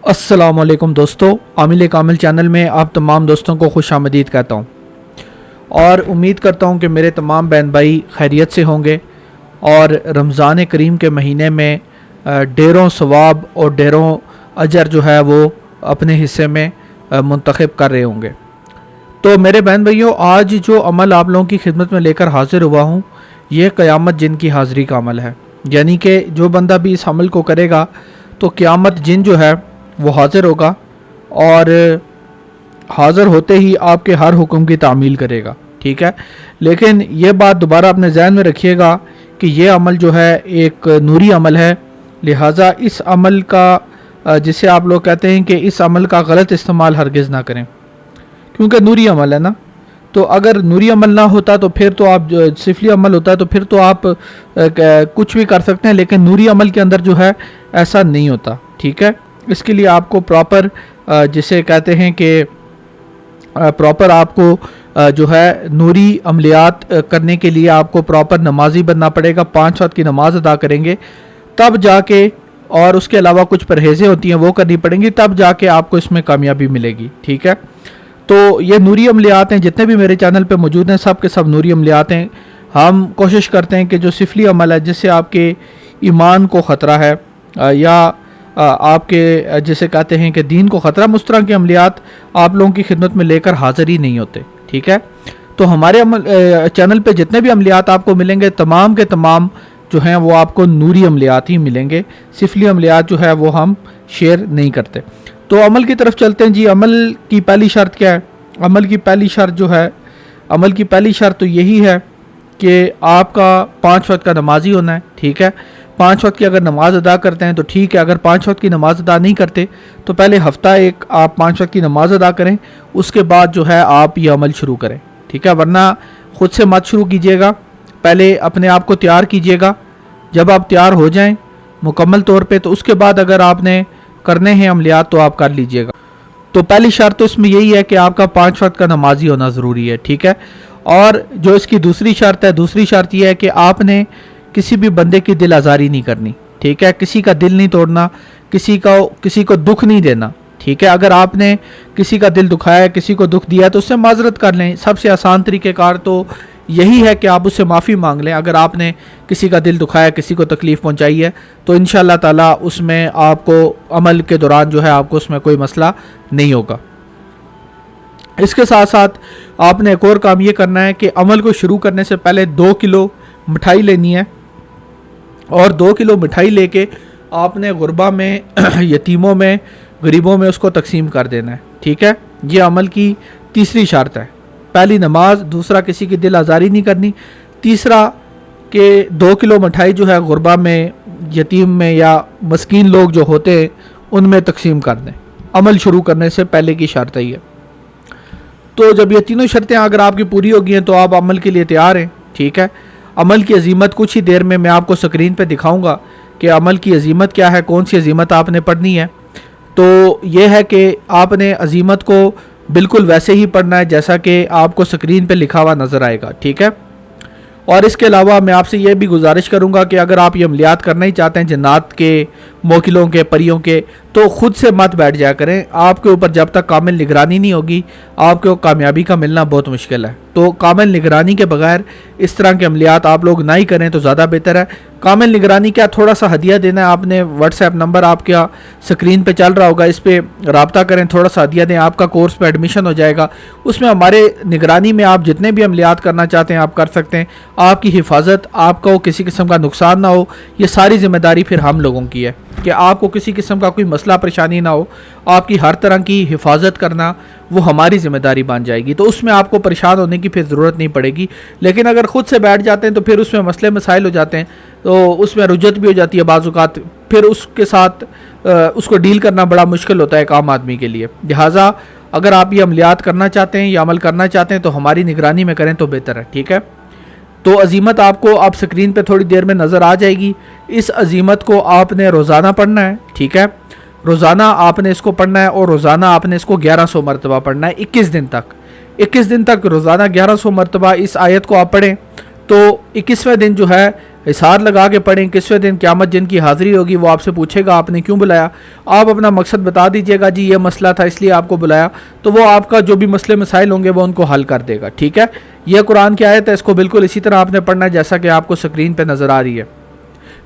अस्सलाम वालेकुम दोस्तों, आमिल कामिल चैनल में आप तमाम दोस्तों को खुश आमदीद कहता हूँ और उम्मीद करता हूँ कि मेरे तमाम बहन भाई खैरियत से होंगे और रमज़ान करीम के महीने में ढेरों सवाब और ढेरों अजर जो है वो अपने हिस्से में मुंतखब कर रहे होंगे। तो मेरे बहन भाइयों, आज जो अमल आप लोगों की खिदमत में लेकर हाजिर हुआ हूँ, ये क़यामत जिन की हाज़िरी का अमल है। यानी कि जो बंदा भी इस अमल को करेगा तो क़यामत जिन जो है वो हाज़िर होगा और हाज़िर होते ही आपके हर हुक्म की तामील करेगा। ठीक है, लेकिन ये बात दोबारा अपने जहन में रखिएगा कि ये अमल जो है एक नूरी अमल है, लिहाजा इस अमल का जिसे आप लोग कहते हैं कि इस अमल का गलत इस्तेमाल हरगिज़ ना करें, क्योंकि नूरी अमल है ना। तो अगर नूरी अमल ना होता तो फिर तो आप सिफली अमल होता है तो फिर तो आप कुछ भी कर सकते हैं, लेकिन नूरी अमल के अंदर जो है ऐसा नहीं होता। ठीक है, इसके लिए आपको प्रॉपर जिसे कहते हैं कि प्रॉपर आपको जो है नूरी अमलियात करने के लिए आपको प्रॉपर नमाजी बनना पड़ेगा। 5 वक्त की नमाज अदा करेंगे तब जाके, और उसके अलावा कुछ परहेज़ें होती हैं वो करनी पड़ेंगी, तब जाके आपको इसमें कामयाबी मिलेगी। ठीक है, तो ये नूरी अमलियात हैं, जितने भी मेरे चैनल पे मौजूद हैं सब के सब नूरी अमलियात हैं। हम कोशिश करते हैं कि जो सिफली अमल है, जिससे आपके ईमान को ख़तरा है या आपके जिसे कहते हैं कि दीन को ख़तरा, उस तरह के अमलियात आप लोगों की खिदमत में लेकर हाज़िर ही नहीं होते। ठीक है, तो हमारे चैनल पे जितने भी अमलियात आपको मिलेंगे तमाम के तमाम जो हैं वो आपको नूरी अमलियात ही मिलेंगे। सिफली अमलियात जो है वो हम शेयर नहीं करते। तो अमल की तरफ चलते हैं जी। अमल की पहली शर्त क्या है? अमल की पहली शर्त जो है, अमल की पहली शर्त तो यही है कि आपका 5 वक्त का नमाजी होना है। ठीक है, 5 वक्त की अगर नमाज़ अदा करते हैं तो ठीक है, अगर 5 वक्त की नमाज़ अदा नहीं करते तो पहले हफ्ता एक आप 5 वक्त की नमाज़ अदा करें, उसके बाद जो है आप ये अमल शुरू करें। ठीक है, वरना ख़ुद से मत शुरू कीजिएगा, पहले अपने आप को तैयार कीजिएगा। जब आप तैयार हो जाएं मुकम्मल तौर पे, तो उसके बाद अगर आपने करने हैं अमलियात तो आप कर लीजिएगा। तो पहली शर्त तो इसमें यही है कि आपका 5 वक्त का नमाजी होना ज़रूरी है। ठीक है, और जो इसकी दूसरी शर्त है, दूसरी शर्त यह है कि आपने किसी भी बंदे की दिल आज़ारी नहीं करनी। ठीक है, किसी का दिल नहीं तोड़ना, किसी को दुख नहीं देना। ठीक है, अगर आपने किसी का दिल दुखाया, किसी को दुख दिया तो उससे माजरत कर लें। सबसे आसान तरीक़ेकार तो यही है कि आप उससे माफ़ी मांग लें। अगर आपने किसी का दिल दुखाया, किसी को तकलीफ़ पहुंचाई है, तो इंशाअल्लाह ताला उसमें आपको अमल के दौरान जो है आपको उसमें कोई मसला नहीं होगा। इसके साथ साथ आपने एक और काम ये करना है कि अमल को शुरू करने से पहले 2 किलो मिठाई लेनी है और 2 किलो मिठाई लेके आपने गुरबा में यतीमों में, गरीबों में उसको तकसीम कर देना है। ठीक है, ये अमल की तीसरी शर्त है। पहली नमाज, दूसरा किसी की दिल आज़ारी नहीं करनी, तीसरा कि 2 किलो मिठाई जो है गुरबा में, यतीम में या मस्कीन लोग जो होते हैं उनमें तकसीम कर दें। अमल शुरू करने से पहले की शर्त है ये। तो जब ये तीनों शर्तें अगर आपकी पूरी हो गई हैं तो आप अमल के लिए तैयार हैं। ठीक है, अमल की अजीमत कुछ ही देर में मैं आपको स्क्रीन पे दिखाऊंगा कि अमल की अजीमत क्या है, कौन सी अजीमत आपने पढ़नी है। तो ये है कि आपने अजीमत को बिल्कुल वैसे ही पढ़ना है जैसा कि आपको स्क्रीन पे लिखा हुआ नज़र आएगा। ठीक है, और इसके अलावा मैं आपसे ये भी गुजारिश करूँगा कि अगर आप ये अमलियात करना ही चाहते हैं जन्नात के, मोकिलों के, परियों के, तो ख़ुद से मत बैठ जाया करें। आपके ऊपर जब तक कामिल निगरानी नहीं होगी आपको कामयाबी का मिलना बहुत मुश्किल है। तो कामिल निगरानी के बगैर इस तरह के अमलियात आप लोग ना ही करें तो ज़्यादा बेहतर है। कामिल निगरानी क्या, थोड़ा सा हदिया देना है आपने। व्हाट्सएप नंबर आपका स्क्रीन पे चल रहा होगा, इस पर रब्ता करें, थोड़ा सा हदिया दें, आपका कोर्स पे एडमिशन हो जाएगा। उसमें हमारे निगरानी में आप जितने भी अमलियात करना चाहते हैं आप कर सकते हैं। आपकी हिफाजत, आपको किसी किस्म का नुकसान ना हो, ये सारी जिम्मेदारी फिर हम लोगों की है कि आपको किसी किस्म का कोई मसला परेशानी ना हो। आपकी हर तरह की हिफाजत करना वो हमारी ज़िम्मेदारी बन जाएगी, तो उसमें आपको परेशान होने की फिर ज़रूरत नहीं पड़ेगी। लेकिन अगर ख़ुद से बैठ जाते हैं तो फिर उसमें मसले मसाइल हो जाते हैं, तो उसमें रुजत भी हो जाती है बाज़ औक़ात, फिर उसके साथ उसको डील करना बड़ा मुश्किल होता है एक आम आदमी के लिए। लिहाजा अगर आप ये अमलियात करना चाहते हैं या अमल करना चाहते हैं तो हमारी निगरानी में करें तो बेहतर है। ठीक है, तो अजीमत आपको आप स्क्रीन पे थोड़ी देर में नज़र आ जाएगी। इस अजीमत को आपने रोज़ाना पढ़ना है। ठीक है, रोज़ाना आपने इसको पढ़ना है और रोज़ाना आपने इसको 1100 मरतबा पढ़ना है 21 दिन तक। 21 दिन तक रोज़ाना 1100 मरतबा इस आयत को आप पढ़ें تو 21वें दिन जो है हिसार लगा के पढ़ें। 21वें दिन क़यामत जिन की हाज़िरी होगी वो आपसे पूछेगा आपने क्यों बुलाया, आप अपना मकसद बता दीजिएगा, जी ये मसला था इसलिए आपको बुलाया, तो वो आपका जो भी मसले मसाइल होंगे वो उनको हल कर देगा। ठीक है, यह कुरान की आयत है, इसको बिल्कुल इसी तरह आपने पढ़ना है जैसा कि आपको स्क्रीन पर नज़र आ रही है।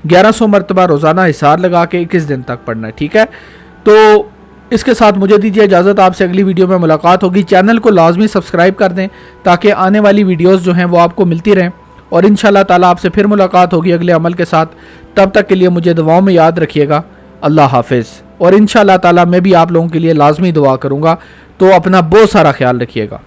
1100 मरतबा रोज़ाना हिसार लगा के 21 दिन तक पढ़ना है। ठीक है, तो इसके साथ मुझे दीजिए इजाज़त, आपसे अगली वीडियो में मुलाकात होगी। चैनल को लाजमी सब्सक्राइब कर दें ताकि आने वाली वीडियोस जो हैं वो आपको मिलती रहें, और इंशाअल्लाह ताला आपसे फिर मुलाकात होगी अगले अमल के साथ। तब तक के लिए मुझे दुआओं में याद रखिएगा। अल्लाह हाफिज़। और इंशाअल्लाह ताला मैं भी आप लोगों के लिए लाजमी दुआ करूँगा, तो अपना बहुत सारा ख्याल रखिएगा।